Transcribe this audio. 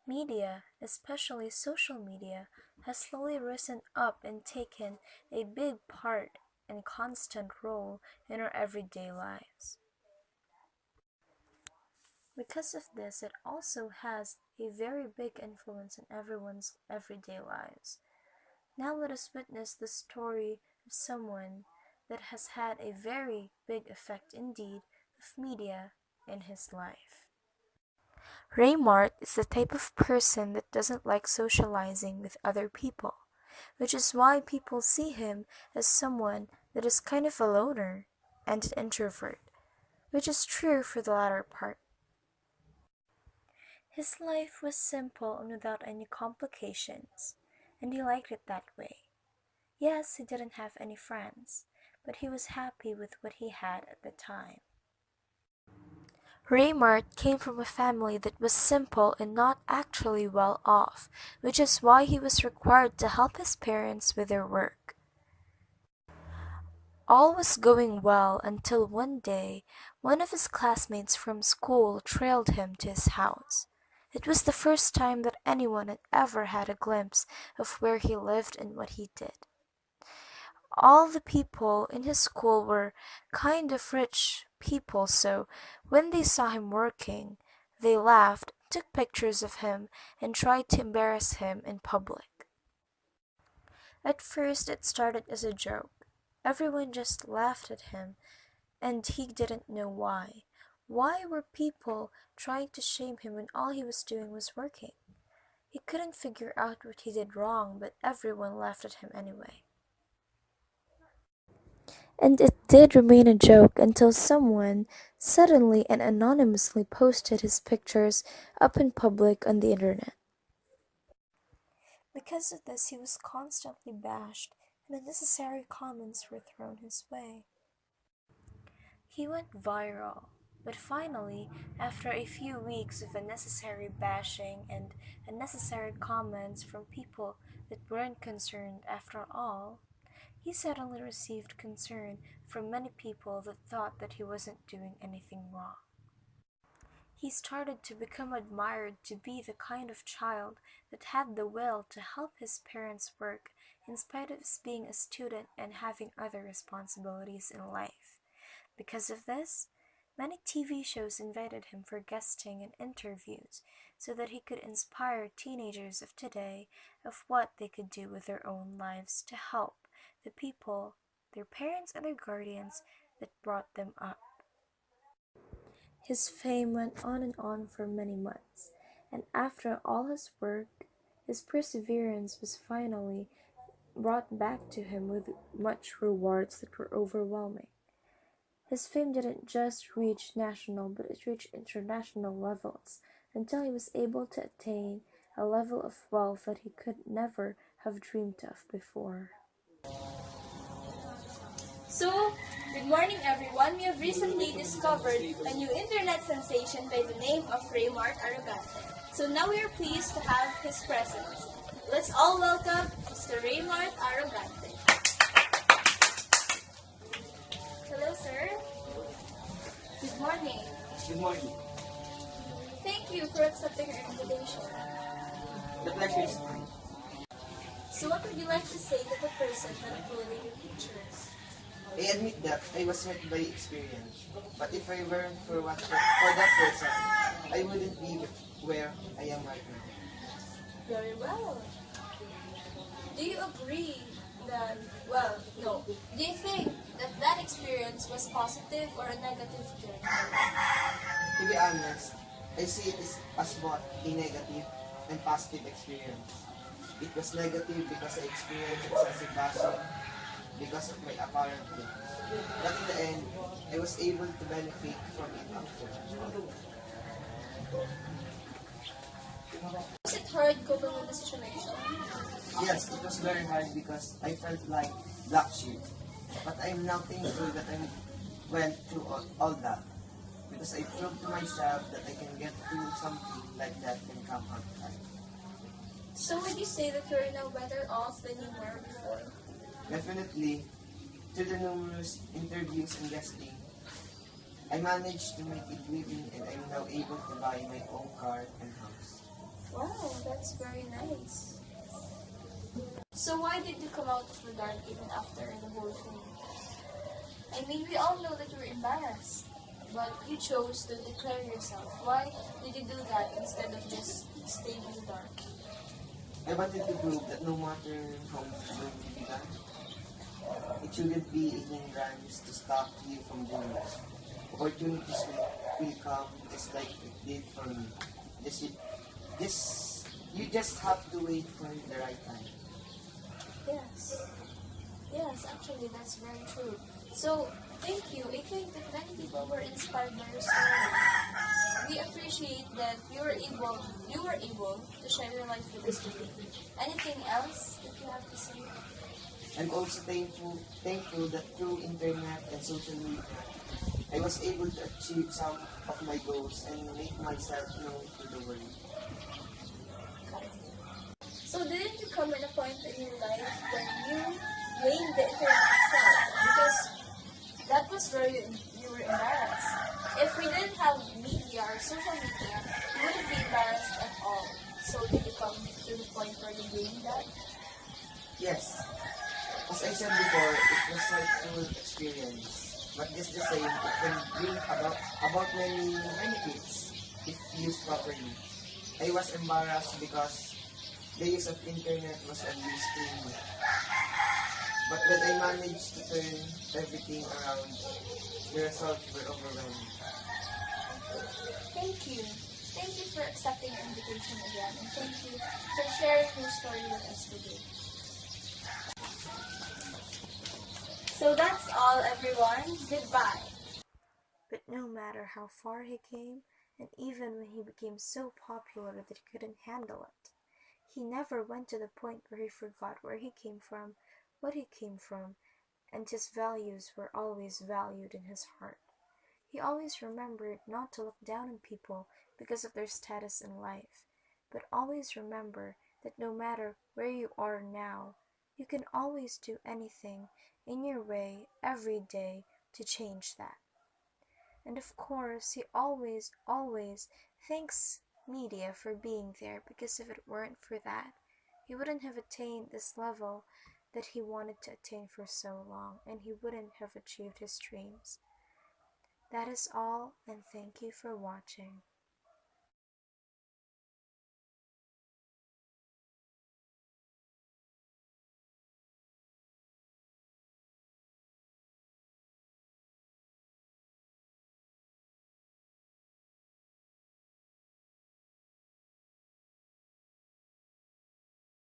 Media, especially social media, has slowly risen up and taken a big part and constant role in our everyday lives. Because of this, it also has a very big influence in everyone's everyday lives. Now let us witness the story of someone that has had a very big effect indeed of media in his life. Raymart is the type of person that doesn't like socializing with other people, which is why people see him as someone that is kind of a loner and an introvert, which is true for the latter part. His life was simple and without any complications, and he liked it that way. Yes, he didn't have any friends, but he was happy with what he had at the time. Raymart came from a family that was simple and not actually well off, which is why he was required to help his parents with their work. All was going well until one day one of his classmates from school trailed him to his house. It was the first time that anyone had ever had a glimpse of where he lived and what he did. All the people in his school were kind of rich people, so when they saw him working, they laughed, took pictures of him, and tried to embarrass him in public. At first it started as a joke. Everyone just laughed at him, and he didn't know why. Why were people trying to shame him when all he was doing was working? He couldn't figure out what he did wrong, but everyone laughed at him anyway. And it did remain a joke until someone suddenly and anonymously posted his pictures up in public on the internet. Because of this, he was constantly bashed, and unnecessary comments were thrown his way. He went viral, but finally, after a few weeks of unnecessary bashing and unnecessary comments from people that weren't concerned after all, he suddenly received concern from many people that thought that he wasn't doing anything wrong. He started to become admired to be the kind of child that had the will to help his parents work in spite of being a student and having other responsibilities in life. Because of this, many TV shows invited him for guesting and interviews so that he could inspire teenagers of today of what they could do with their own lives to help the people, their parents and their guardians that brought them up. His fame went on and on for many months, and after all his work, his perseverance was finally brought back to him with much rewards that were overwhelming. His fame didn't just reach national, but it reached international levels until he was able to attain a level of wealth that he could never have dreamed of before. So, good morning everyone. We have recently discovered a new internet sensation by the name of Raymart Arrogante. So now we are pleased to have his presence. Let's all welcome Mr. Raymart Arrogante. Hello, sir. Good morning. Good morning. Thank you for accepting our invitation. The pleasure is mine. So what would you like to say to the person that uploaded your pictures? I admit that I was hurt by experience, but if I weren't for that person, I wouldn't be where I am right now. Very well. Do you agree that, well, no. Do you think that that experience was positive or a negative journey? To be honest, I see it as both a negative and positive experience. It was negative because I experienced excessive bashing because of my apparent looks. But in the end, I was able to benefit from it after. Was it hard coping with the situation? Yes, it was very hard because I felt like black sheep. But I'm now thankful that I went through all that. Because I proved to myself that I can get through something like that and come out right. So would you say that you're now better off than you were before? Definitely, through the numerous interviews and guesting, I managed to make it living and I'm now able to buy my own car and house. Wow, that's very nice. So why did you come out of the dark even after the whole thing? I mean, we all know that you were embarrassed, but you chose to declare yourself. Why did you do that instead of just staying in the dark? I wanted to prove that no matter how much going to be done, it shouldn't be a hindrance to stop you from doing it. Opportunities will come just like it did for me. Just, just, you just have to wait for the right time. Yes. Yes, actually, that's very true. So, thank you. I think that many people were inspired by your story. We appreciate that you were able to share your life with us today. Anything else that you have to say? I'm also thankful that through internet and social media, I was able to achieve some of my goals and make myself known to the world. So, didn't you come in a point in your life when you blamed the internet itself? Because that was where you were embarrassed. If we didn't have media or social media, you wouldn't be embarrassed at all. So, did you come to the point where you blamed that? Yes, as I said before, it was a full experience, but just the same, it can bring about many kids if used properly. I was embarrassed because the use of internet was unused to me. But when I managed to turn everything around, the results were overwhelming. Thank you. Thank you for accepting our invitation again, and thank you for sharing your story with us today. So that's all, everyone. Goodbye. But no matter how far he came, and even when he became so popular that he couldn't handle it, he never went to the point where he forgot where he came from, what he came from, and his values were always valued in his heart. He always remembered not to look down on people because of their status in life, but always remember that no matter where you are now, you can always do anything in your way every day to change that. And of course, he always thanks media for being there, because if it weren't for that, he wouldn't have attained this level that he wanted to attain for so long, and he wouldn't have achieved his dreams. That is all, and thank you for watching.